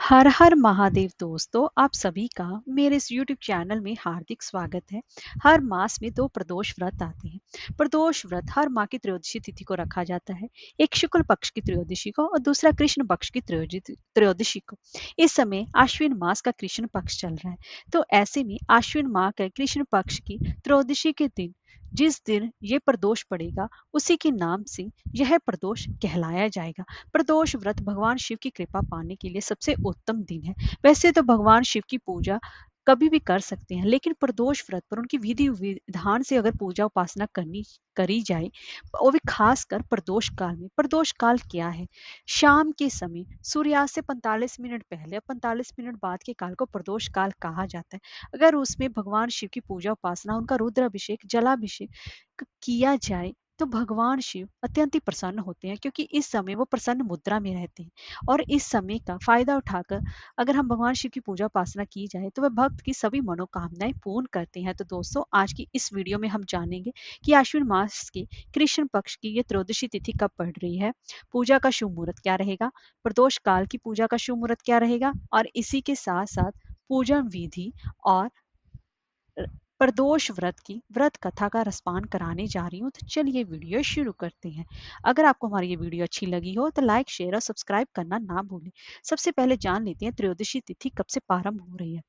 हर हर महादेव दोस्तों, आप सभी का मेरे इस YouTube चैनल में हार्दिक स्वागत है। हर मास में दो प्रदोष व्रत आते हैं। प्रदोष व्रत हर माह की त्रयोदशी तिथि को रखा जाता है। एक शुक्ल पक्ष की त्रयोदशी को और दूसरा कृष्ण पक्ष की त्रयोदशी को। इस समय आश्विन मास का कृष्ण पक्ष चल रहा है, तो ऐसे में आश्विन माह के कृष्ण पक्ष की त्रयोदशी के दिन जिस दिन ये प्रदोष पड़ेगा, उसी के नाम से यह प्रदोष कहलाया जाएगा। प्रदोष व्रत भगवान शिव की कृपा पाने के लिए सबसे उत्तम दिन है। वैसे तो भगवान शिव की पूजा कभी भी कर सकते हैं, लेकिन प्रदोष व्रत पर उनकी विधि विधान से अगर पूजा उपासना करनी करी जाए, वो भी खासकर प्रदोष काल में। प्रदोष काल क्या है? शाम के समय सूर्यास्त से 45 मिनट पहले और 45 मिनट बाद के काल को प्रदोष काल कहा जाता है। अगर उसमें भगवान शिव की पूजा उपासना, उनका रुद्राभिषेक, जलाभिषेक किया जाए तो भगवान शिव अत्यंत ही प्रसन्न होते हैं, क्योंकि इस समय वो प्रसन्न मुद्रा में रहते हैं। और इस समय का फायदा उठाकर अगर हम भगवान शिव की पूजा उपासना की जाए तो वह भक्त की सभी मनोकामनाएं पूर्ण करते हैं। तो दोस्तों, आज की इस वीडियो में हम जानेंगे कि आश्विन मास के कृष्ण पक्ष की ये त्रयोदशी तिथि कब पड़ रही है, पूजा का शुभ मुहूर्त क्या रहेगा, प्रदोष काल की पूजा का शुभ मुहूर्त क्या रहेगा, और इसी के साथ साथ पूजन विधि और प्रदोष व्रत की व्रत कथा का रसपान कराने जा रही हूँ। तो चलिए वीडियो शुरू करते हैं। अगर आपको हमारी ये वीडियो अच्छी लगी हो तो लाइक, शेयर और सब्सक्राइब करना ना भूलें। सबसे पहले जान लेते हैं त्रयोदशी तिथि कब से प्रारंभ हो रही है।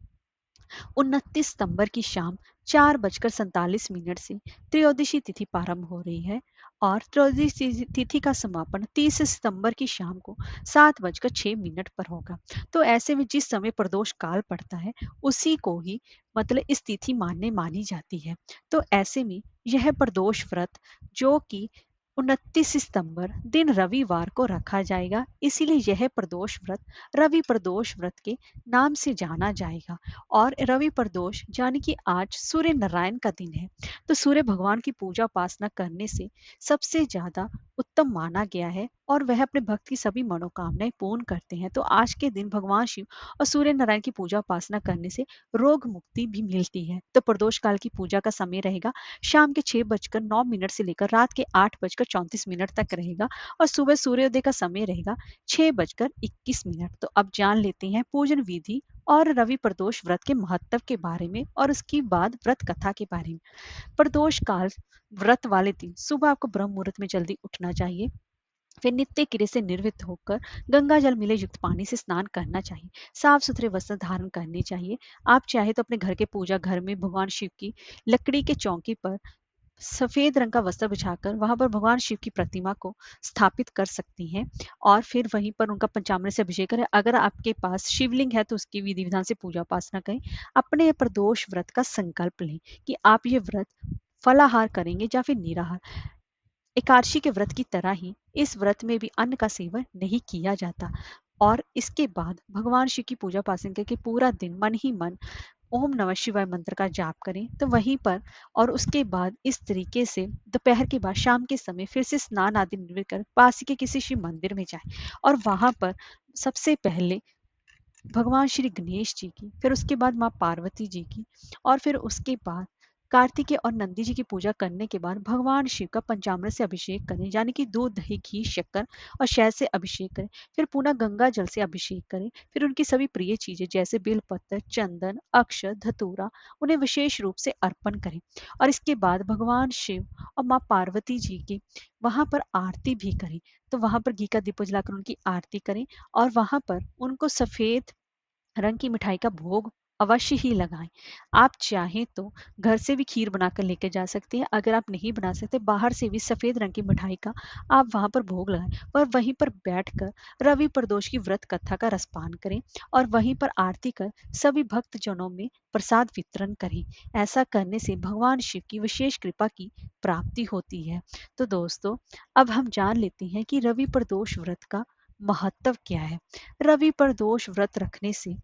29 सितंबर की शाम 4:47 से त्रयोदशी तिथि प्रारंभ हो रही है और त्रयोदशी तिथि का समापन 30 सितंबर की शाम को 7:06 पर होगा। तो ऐसे में जिस समय प्रदोष काल पड़ता है, उसी को ही मतलब इस तिथि मानी जाती है। तो ऐसे में यह प्रदोष व्रत जो कि 29 सितंबर दिन रविवार को रखा जाएगा, इसीलिए यह प्रदोष व्रत रवि प्रदोष व्रत के नाम से जाना जाएगा। और रवि प्रदोष यानी कि आज सूर्य नारायण का दिन है, तो सूर्य भगवान की पूजा उपासना करने से सबसे ज्यादा उत्तम माना गया है और वह अपने भक्त की सभी मनोकामनाएं पूर्ण करते हैं। तो आज के दिन भगवान शिव और सूर्य नारायण की पूजा उपासना करने से रोग मुक्ति भी मिलती है। तो प्रदोष काल की पूजा का समय रहेगा शाम के 6:09 से लेकर रात के 8:34 तक रहेगा और सुबह सूर्योदय का समय रहेगा 6:21। तो अब जान लेते हैं पूजन विधि और रवि प्रदोष व्रत के महत्व के बारे में और उसके बाद व्रत कथा के बारे में। प्रदोष काल व्रत वाले दिन सुबह आपको ब्रह्म मुहूर्त में जल्दी उठना चाहिए। फिर नित्य क्रिया से निर्वृत्त होकर गंगा जल मिले युक्त पानी से स्नान करना चाहिए। साफ सुथरे वस्त्र धारण करने चाहिए। आप चाहे तो अपने घर के पूजा घर में भगवान शिव की लकड़ी के चौकी पर सफेद रंग का वस्त्र बिछाकर वहां पर भगवान शिव की प्रतिमा को स्थापित कर सकती हैं और फिर वहीं पर उनका पंचामृत से अभिषेक करें। अगर आपके पास शिवलिंग है तो उसकी विधि विधान से पूजा उपासना करें। अपने प्रदोष व्रत का संकल्प लें कि आप ये व्रत फलाहार करेंगे या फिर निराहार। एकादशी के व्रत की तरह ही इस व्रत में भी अन्न का सेवन नहीं किया जाता। और इसके बाद भगवान शिव की पूजा उपासना करके पूरा दिन मन ही मन ओम नमः शिवाय मंत्र का जाप करें। तो वहीं पर और उसके बाद इस तरीके से दोपहर के बाद शाम के समय फिर से स्नान आदि निवृत्त कर पास ही के किसी शिव मंदिर में जाएं और वहां पर सबसे पहले भगवान श्री गणेश जी की, फिर उसके बाद माँ पार्वती जी की और फिर उसके बाद कार्तिकेय और नंदी जी की पूजा करने के बाद भगवान शिव का पंचामृत से अभिषेक करें, यानी कि दूध, दही, घी, शक्कर और शहद से अभिषेक करें। फिर पुनः गंगा जल से अभिषेक करें। फिर उनकी सभी प्रिय चीजें जैसे बेलपत्र, चंदन, अक्षत, धतूरा उन्हें विशेष रूप से अर्पण करें। और इसके बाद भगवान शिव और माँ पार्वती जी की वहां पर आरती भी करें। तो वहां पर घी का दीपक जलाकर उनकी आरती करें और वहां पर उनको सफेद रंग की मिठाई का भोग अवश्य ही लगाएं। आप चाहें तो घर से भी खीर बनाकर लेके जा सकते हैं। अगर आप नहीं बना सकते, बाहर से भी सफेद रंग की मिठाई का आप वहां पर भोग लगाएं और वहीं पर बैठकर रवि प्रदोष की व्रत कथा का रसपान करें और वहीं पर आरती कर सभी भक्त जनों में प्रसाद वितरण करें। ऐसा करने से भगवान शिव की विशेष कृपा की प्राप्ति होती है। तो दोस्तों, अब हम जान लेते हैं कि रवि प्रदोष व्रत का महत्व क्या है। रवि प्रदोष व्रत रखने से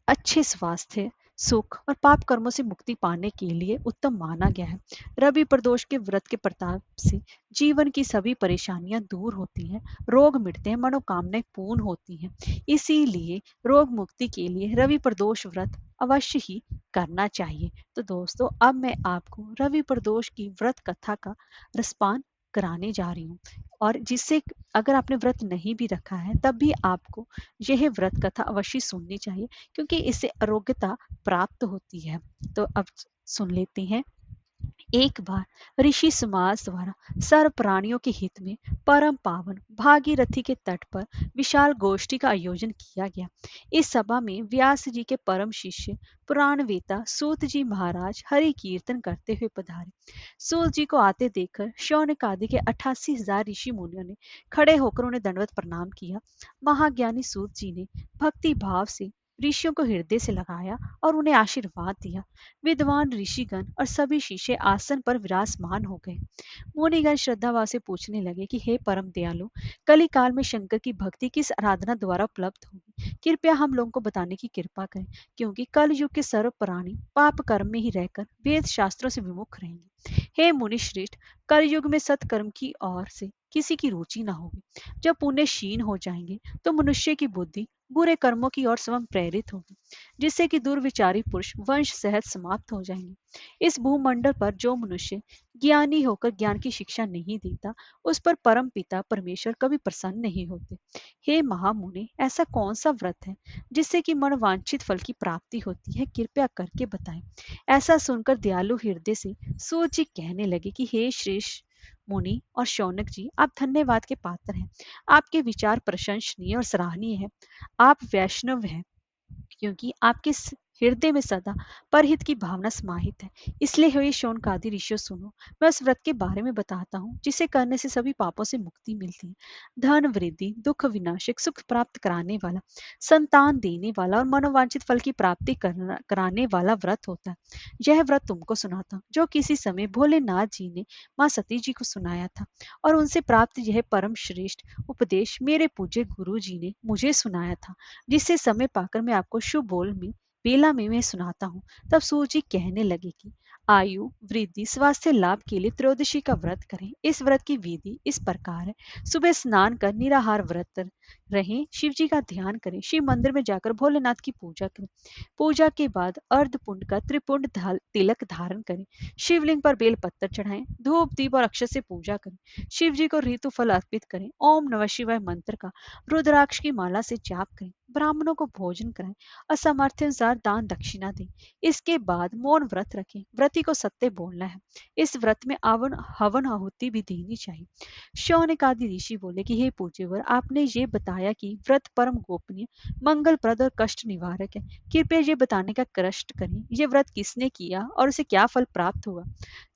अच्छे स्वास्थ्य, सुख और पाप कर्मों से मुक्ति पाने के लिए उत्तम माना गया है। रवि प्रदोष के व्रत के प्रताप से जीवन की सभी परेशानियां दूर होती हैं, रोग मिटते हैं, मनोकामनाएं पूर्ण होती हैं। इसीलिए रोग मुक्ति के लिए रवि प्रदोष व्रत अवश्य ही करना चाहिए। तो दोस्तों, अब मैं आपको रवि प्रदोष की व्रत कथा का रसपान कराने जा रही हूँ, और जिससे अगर आपने व्रत नहीं भी रखा है तब भी आपको यह व्रत कथा अवश्य सुननी चाहिए, क्योंकि इससे आरोग्यता प्राप्त होती है। तो अब सुन लेते हैं। एक बार ऋषि सुमास द्वारा सर्व प्राणियों के हित में परम पावन भागीरथी के तट पर विशाल गोष्ठी का आयोजन किया गया। इस सभा में व्यास जी के परम शिष्य पुराणवेता सूत जी महाराज हरि कीर्तन करते हुए पधारे। सूत जी को आते देखकर शौनक आदि के 88,000 ऋषि मुनियों ने खड़े होकर उन्हें दंडवत प्रणाम किया। महाज्ञानी सूत जी ने भक्ति भाव से ऋषियों को हृदय से लगाया और उन्हें आशीर्वाद दिया। विद्वान ऋषिगण और सभी शिष्य आसन पर विराजमान हो गए। मुनिगण श्रद्धाभाव से पूछने लगे कि हे परम दयालु, कली काल में शंकर की भक्ति किस आराधना द्वारा उपलब्ध होगी? कृपया हम लोगों को बताने की कृपा करें, क्योंकि कल युग के सर्व प्राणी पाप कर्म में ही रहकर वेद शास्त्रों से विमुख रहेंगे। हे मुनि श्रेष्ठ, कल युग में सत्कर्म की ओर से किसी की रुचि न होगी। जब पुण्य क्षीण हो जाएंगे तो मनुष्य की बुद्धि बुरे कर्मों की ओर स्वयं प्रेरित होगी, जिससे कि दुर्विचारी पुरुष वंश सहज समाप्त हो जाएंगे। इस भूमंडल पर जो मनुष्य ज्ञानी होकर ज्ञान की शिक्षा नहीं देता, उस पर परम पिता परमेश्वर कभी प्रसन्न नहीं होते। हे महामुनि, ऐसा कौन सा व्रत है जिससे कि मनोवांछित फल की प्राप्ति होती है? कृपया करके बताएं। ऐसा सुनकर दयालु हृदय से सूत जी कहने लगे कि हे श्रेष्ठ मुनि और शौनक जी, आप धन्यवाद के पात्र हैं। आपके विचार प्रशंसनीय और सराहनीय है। आप वैष्णव हैं, क्योंकि आपके हृदय में सदा परहित की भावना समाहित है। इसलिए हे शौनकादि ऋषियों, सुनो, मैं उस व्रत के बारे में बताता हूँ जिसे करने से सभी पापों से मुक्ति मिलती है। धन वृद्धि, दुख विनाशक, सुख प्राप्त कराने वाला, संतान देने वाला और मनोवांछित फल की प्राप्ति कराने वाला व्रत होता है। यह व्रत तुमको सुनाता हूँ, जो किसी समय भोलेनाथ जी ने माँ सती जी को सुनाया था, और उनसे प्राप्त यह परम श्रेष्ठ उपदेश मेरे पूज्य गुरु जी ने मुझे सुनाया था, जिससे समय पाकर मैं आपको शुभ बोल में बेला में मैं सुनाता हूँ। तब सूत जी कहने लगे कि आयु वृद्धि स्वास्थ्य लाभ के लिए त्रयोदशी का व्रत करें। इस व्रत की विधि इस प्रकार है। सुबह स्नान कर निराहार व्रत रहें, शिव जी का ध्यान करें, शिव मंदिर में जाकर भोलेनाथ की पूजा करें। पूजा के बाद अर्ध पुंड का त्रिपुंड तिलक धारण करें, शिवलिंग पर बेल पत्तर चढ़ाएं, धूप दीप और अक्षत से पूजा करें, शिव जी को ऋतु फल अर्पित करें, ओम नमः शिवाय मंत्र का रुद्राक्ष की माला से जाप करें, ब्राह्मणों को भोजन कराएं और सामर्थ्य अनुसार दान दक्षिणा दें। इसके बाद मौन व्रत रखें। व्रती को सत्य बोलना है। इस व्रत में आवन हवन आहुति भी देनी चाहिए। शौनक आदि ऋषि बोले कि हे पूज्यवर, आपने ये बताया कि व्रत परम गोपनीय, मंगलप्रद और कष्ट निवारक है। कृपया ये बताने का कष्ट करें, ये व्रत किसने किया और उसे क्या फल प्राप्त हुआ?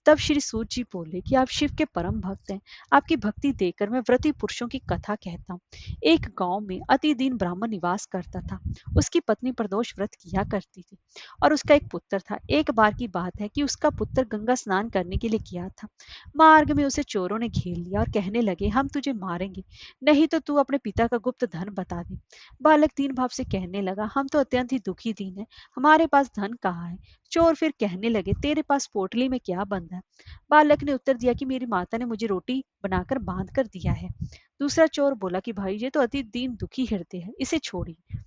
तब श्री सूत जी बोले कि आप शिव के परम भक्त हैं। आपकी भक्ति देखकर मैं व्रती पुरुषों की कथा कहता हूँ। एक गांव में अति दीन ब्राह्मण निवास करता था। उसकी पत्नी प्रदोष व्रत किया करती थी और उसका एक पुत्र था। एक बार की बात है कि उसका पुत्र गंगा स्नान करने के लिए गया था। मार्ग में उसे चोरों ने घेर लिया और कहने लगे, हम तुझे मारेंगे, नहीं तो तू अपने पिता का गुप्त धन बता दे। बालक दीन भाव से कहने लगा, हम तो अत्यंत ही दुखी दीन है, हमारे पास धन कहाँ है? चोर फिर कहने लगे, तेरे पास पोटली में क्या बंधा है? बालक ने उत्तर दिया कि मेरी माता ने मुझे रोटी बनाकर बांध कर दिया है। दूसरा चोर बोला कि भाई, ये तो अति दीन दुखी हृदय है, इसे छोड़िए।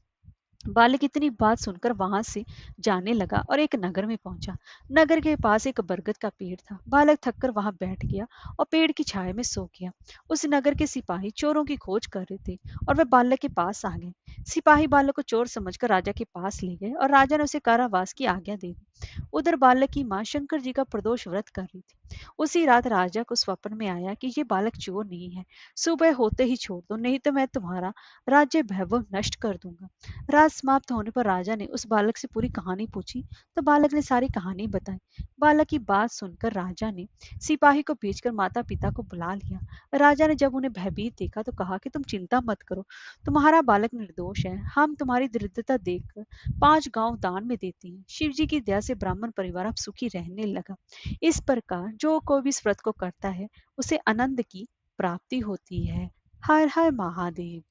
बालक इतनी बात सुनकर वहां से जाने लगा और एक नगर में पहुंचा। नगर के पास एक बरगद का पेड़ था। बालक थककर वहां बैठ गया और पेड़ की छाया में सो गया। उस नगर के सिपाही चोरों की खोज कर रहे थे और वे बालक के पास आ गए। सिपाही बालक को चोर समझकर राजा के पास ले गए और राजा ने उसे कारावास की आज्ञा दे दी। उधर बालक की मां शंकर जी का प्रदोष व्रत कर रही थी। उसी रात राजा को स्वप्न में आया कि ये बालक चोर नहीं है, सुबह होते ही छोड़ दो, नहीं तो मैं तुम्हारा राज्य वैभव नष्ट कर दूंगा। रात समाप्त होने पर राजा ने उस बालक से पूरी कहानी पूछी, तो बालक ने सारी कहानी बताई। बालक की बात सुनकर राजा ने सिपाही को भेजकर माता पिता को बुला लिया। राजा ने जब उन्हें भयभीत देखा तो कहा कि तुम चिंता मत करो, तुम्हारा बालक निर्दोष है। हम तुम्हारी दृढ़ता देखकर 5 गांव दान में देते हैं। शिव जी की दया से ब्राह्मण परिवार अब सुखी रहने लगा। इस प्रकार जो कोई भी इस व्रत को करता है, उसे आनंद की प्राप्ति होती है। हर हर महादेव।